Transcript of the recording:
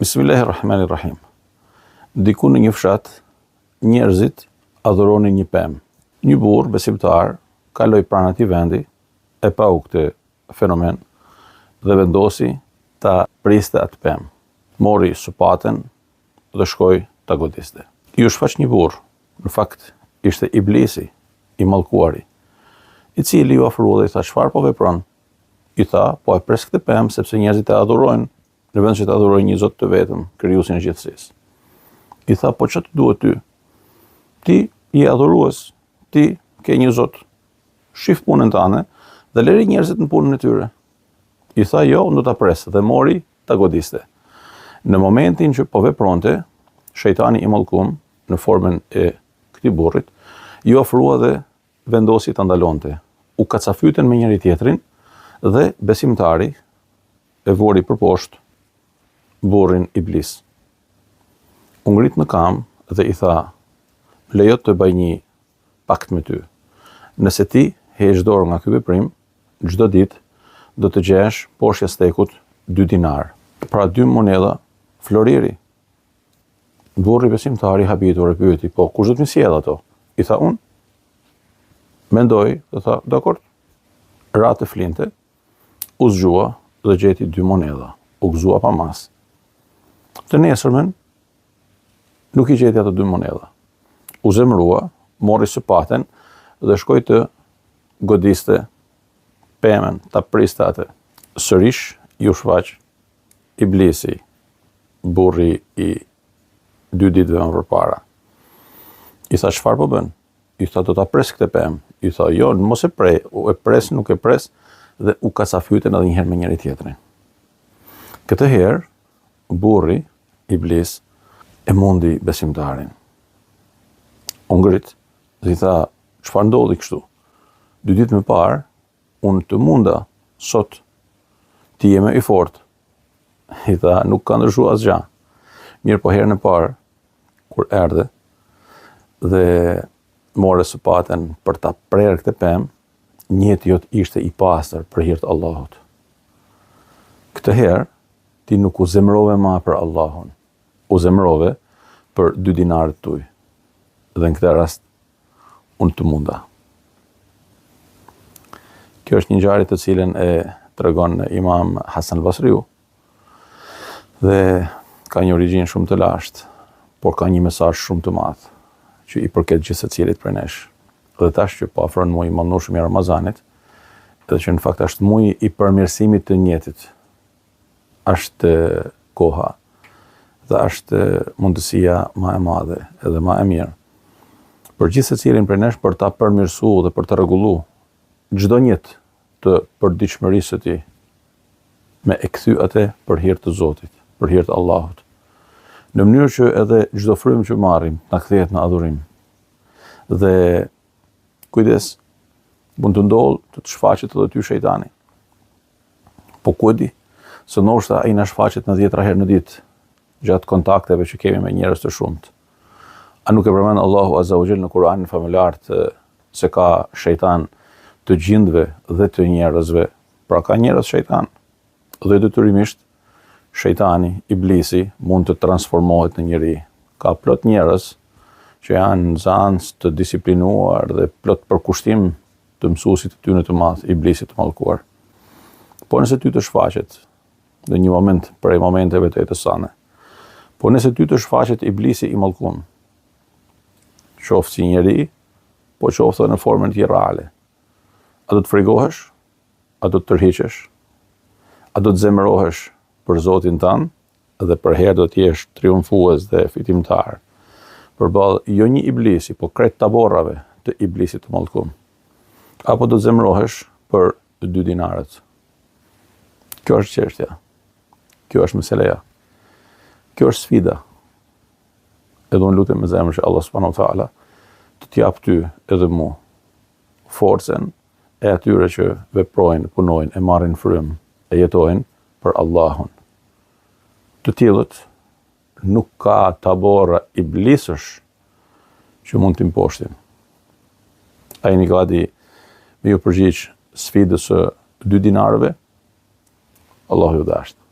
Bismillahirrahmanirrahim. Diku në një fshat, njerëzit adhuronin një pemë. Një burr besimtar kaloi pranë atij vendi, e pa u këtë fenomen dhe vendosi ta priste atë pemë. Mori supatën dhe shkoi ta godiste. Ju shfaq një burr, në fakt ishte iblisi, i mallkuari, i cili ju ofrua dhe i tha: "Çfarë po vepron?" I tha: "Po e pres këtë pemë sepse njerëzit e adhurojnë, në vend që të adhurojnë një Zot të vetëm, krijuesin e gjithësisë." I tha: "Po ç'të duhet ty? Ti je adhurues, ti ke një Zot. Shif punën tënde dhe lëri njerëzit në punën e tyre." I tha: "Jo, unë do ta pres." Dhe mori ta godiste. Në momentin që po vepronte, shejtani i mallkuar në formën e këtij burrit i ofrua dhe vendosi ta ndalonte. U kacafyten me njëri tjetrin dhe besimtari e vori për poshtë burrin iblis. U ngrit në kam dhe i tha: "Lejo të bëj një pakt me ty. Nëse ti heq dorë nga ky veprim, çdo ditë do të gjesh poshtë stekut 2 dinar. Pra 2 monedha floriri." Burri besimtari habitur e pyeti: "Po kush do të më sjell ato?" I tha: "Unë." Mendoi dhe tha: "Dakor." Ra të flinte, u zgjua dhe gjeti 2 monedha. U gëzua pa mas. Të nesërmen, nuk i gjeti ato 2 monedha. U zemrua, mori supatën dhe shkoi të godiste pemën, ta priste atë. Sërish ju shfaq iblisi, burri i 2 ditëve më përpara. I tha: "Çfarë po bën?" I tha: "Do ta pres këtë pemë." I tha: "Jo, mos e prej, u e pres, nuk e pres." Dhe u kacafyten edhe një herë me njëri tjetrin. Këtë herë, burri, iblis, e mundi besimtarin. U ngrit dhe i tha: "Çfarë ndodhi kështu? 2 ditë më parë, unë të munda, sot ti je më i fortë." I tha: "Nuk ka ndryshuar asgjë. Mirë, po herën e parë, kur erdhe dhe more supatën për ta prerë këtë pemë, njeti jot ishte i pastër për hir të Allahut. Këtë herë, ti nuk u zemrove më për Allahun, u zemrove për 2 dinarët tuaj. Dhe në këtë rast, unë të munda." Kjo është një ngjarje të cilën e tregon Imam Hasan al-Basriu dhe ka një origjinë shumë të lashtë, por ka një mesazh shumë të madh që i përket gjithë secilit prej nesh. Dhe tash që po afron muaji i mallnueshëm i Ramazanit, edhe që në fakt është muaji i përmirësimit të njetit, është koha dhe është mundësia më e madhe edhe më e mirë për gjithë secilin prej nesh për ta përmirësuar dhe për të rregulluar çdo njet të përditshmërisë së tij, me e kthy atë për hir të Zotit, për hir të Allahut, në mënyrë që edhe çdo frymë që marrim na kthehet në adhurim. Dhe kujdes, mund të ndodhë të shfaqet edhe ty shejtani. Po ku e di, se ndoshta ai na shfaqet në 10 herë në ditë, gjatë kontakteve që kemi me njerëz të shumt. A nuk e përmend Allahu Azza wa Jall në Kur'anin famullar se ka shejtan të gjindëve dhe të njerëzve? Pra ka njerëz shejtan. Dhe detyrimisht shejtani, iblisi, mund të transformohet në njeri. Ka plot njerëz që janë nxënës të disiplinuar dhe plot përkushtim të mësuesit të tyre të madh, iblisit të mallkuar. Po nëse ty të shfaqet në një moment prej momenteve të jetës sane, po nëse ty të shfaqet iblisi i mallkuar, qoftë si njeri, po qoftë në formën tjetër reale, a do të frigohesh? A do të tërhiqesh? A do të zemërohesh për Zotin tënd dhe për herë do të jesh triumfues dhe fitimtar përballë jo një iblisi, po krejt taborrave të iblisit të mallkuar? Apo do të zemërohesh për 2 dinarët? Kjo është çështja. Kjo është meseleja. Kjo është sfida. Edhe unë lutem me zemër që Allah subhanahu wa taala të t'jap ty edhe mu forcën e atyre që veprojnë, punojnë, e marrin frymë, e jetojnë për Allahun. Të tillët nuk ka taborra iblisësh që mund të imposhtin. A jeni gati me ju përgjigj sfidës së 2 dinarëve? Allahu ju dashtë.